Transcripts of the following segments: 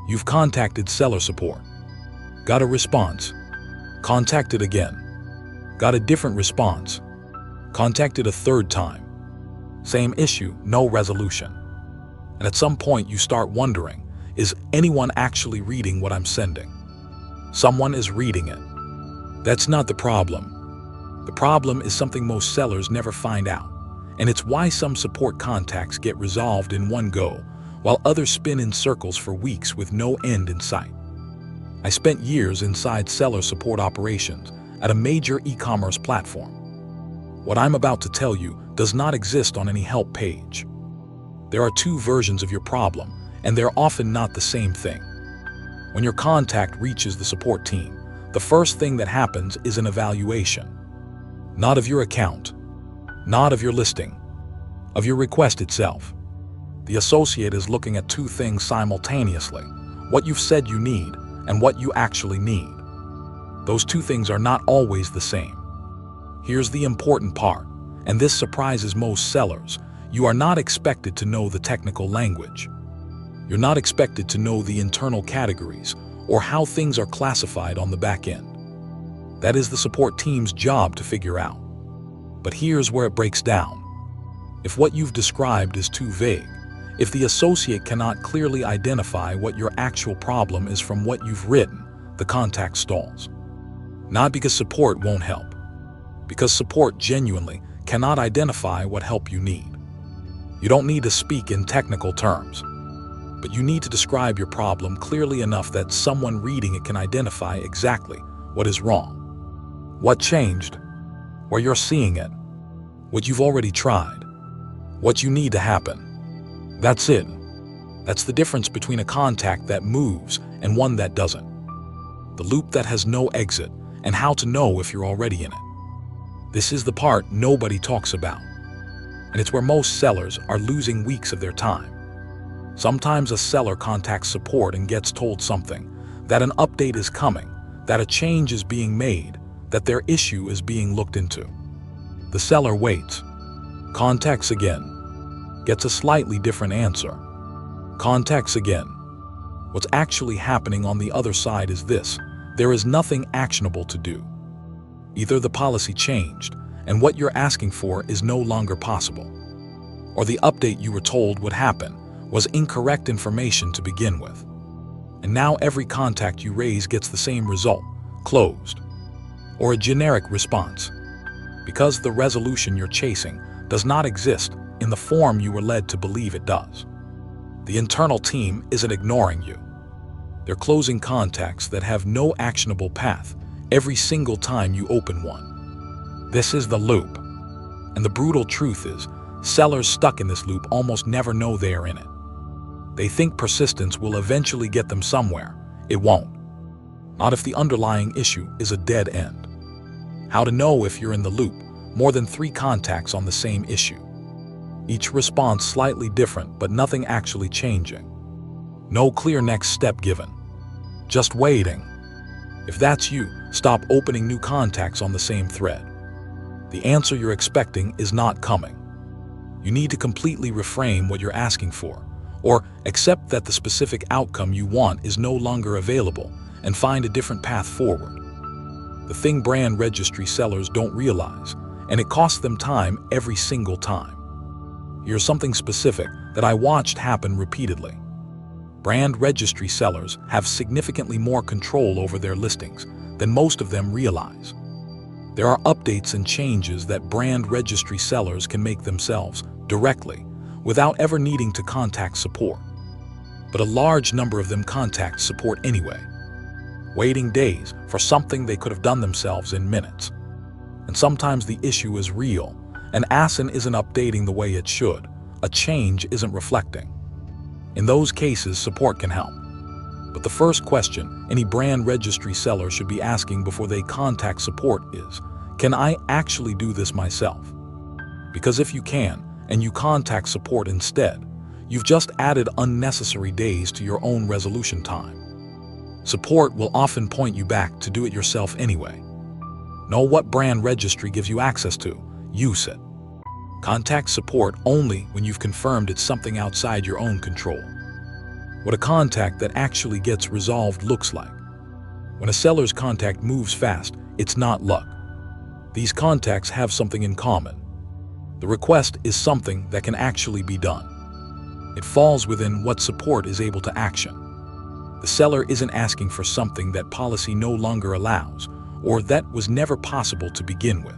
You've contacted seller support. Got a response. Contacted again. Got a different response. Contacted a third time. Same issue, no resolution. And at some point you start wondering, is anyone actually reading what I'm sending? Someone is reading it. That's not the problem. The problem is something most sellers never find out, and it's why some support contacts get resolved in one go, while others spin in circles for weeks with no end in sight. I spent years inside seller support operations at a major e-commerce platform. What I'm about to tell you does not exist on any help page. There are two versions of your problem, and they're often not the same thing. When your contact reaches the support team, the first thing that happens is an evaluation. Not of your account, not of your listing, of your request itself. The associate is looking at two things simultaneously: what you've said you need and what you actually need. Those two things are not always the same. Here's the important part, and this surprises most sellers. You are not expected to know the technical language. You're not expected to know the internal categories or how things are classified on the back end. That is the support team's job to figure out. But here's where it breaks down. If what you've described is too vague, if the associate cannot clearly identify what your actual problem is from what you've written, the contact stalls. Not because support won't help, because support genuinely cannot identify what help you need. You don't need to speak in technical terms, but you need to describe your problem clearly enough that someone reading it can identify exactly what is wrong, what changed, where you're seeing it, what you've already tried, what you need to happen. That's it. That's the difference between a contact that moves and one that doesn't. The loop that has no exit, and how to know if you're already in it. This is the part nobody talks about, and it's where most sellers are losing weeks of their time. Sometimes a seller contacts support and gets told something, that an update is coming, that a change is being made, that their issue is being looked into. The seller waits, contacts again, gets a slightly different answer, contacts again. What's actually happening on the other side is this: there is nothing actionable to do. Either the policy changed, and what you're asking for is no longer possible, or the update you were told would happen was incorrect information to begin with. And now every contact you raise gets the same result, closed, or a generic response, because the resolution you're chasing does not exist in the form you were led to believe it does. The internal team isn't ignoring you. They're closing contacts that have no actionable path every single time you open one. This is the loop. And the brutal truth is, sellers stuck in this loop almost never know they are in it. They think persistence will eventually get them somewhere. It won't. Not if the underlying issue is a dead end. How to know if you're in the loop: more than 3 contacts on the same issue. Each response slightly different, but nothing actually changing. No clear next step given. Just waiting. If that's you, stop opening new contacts on the same thread. The answer you're expecting is not coming. You need to completely reframe what you're asking for, or accept that the specific outcome you want is no longer available and find a different path forward. The thing brand registry sellers don't realize, and it costs them time every single time. Here's something specific that I watched happen repeatedly. Brand registry sellers have significantly more control over their listings than most of them realize. There are updates and changes that brand registry sellers can make themselves directly, without ever needing to contact support. But a large number of them contact support anyway, waiting days for something they could have done themselves in minutes. And sometimes the issue is real. An ASIN isn't updating the way it should. A change isn't reflecting. In those cases, support can help. But the first question any brand registry seller should be asking before they contact support is, can I actually do this myself? Because if you can, and you contact support instead, you've just added unnecessary days to your own resolution time. Support will often point you back to do it yourself anyway. Know what brand registry gives you access to. Use it. Contact support only when you've confirmed it's something outside your own control. what a contact that actually gets resolved looks like. When a seller's contact moves fast, it's not luck. These contacts have something in common. The request is something that can actually be done. It falls within what support is able to action. The seller isn't asking for something that policy no longer allows, or that was never possible to begin with.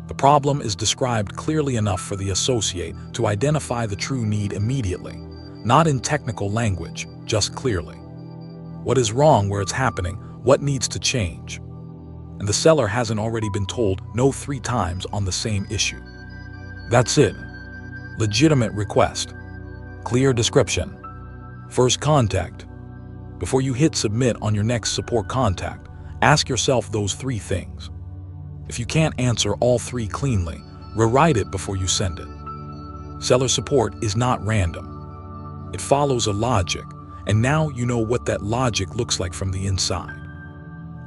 The problem is described clearly enough for the associate to identify the true need immediately, not in technical language, just clearly. What is wrong where it's happening, what needs to change. And the seller hasn't already been told no 3 times on the same issue. That's it. Legitimate request. Clear description. First contact. Before you hit submit on your next support contact, ask yourself those 3 things. If you can't answer all 3 cleanly, rewrite it before you send it. Seller support is not random. It follows a logic, and now you know what that logic looks like from the inside.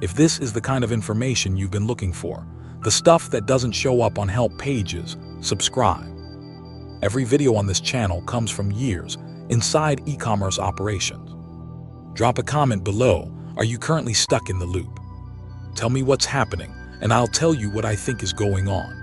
If this is the kind of information you've been looking for, the stuff that doesn't show up on help pages, subscribe. Every video on this channel comes from years inside e-commerce operations. Drop a comment below. Are you currently stuck in the loop? Tell me what's happening, and I'll tell you what I think is going on.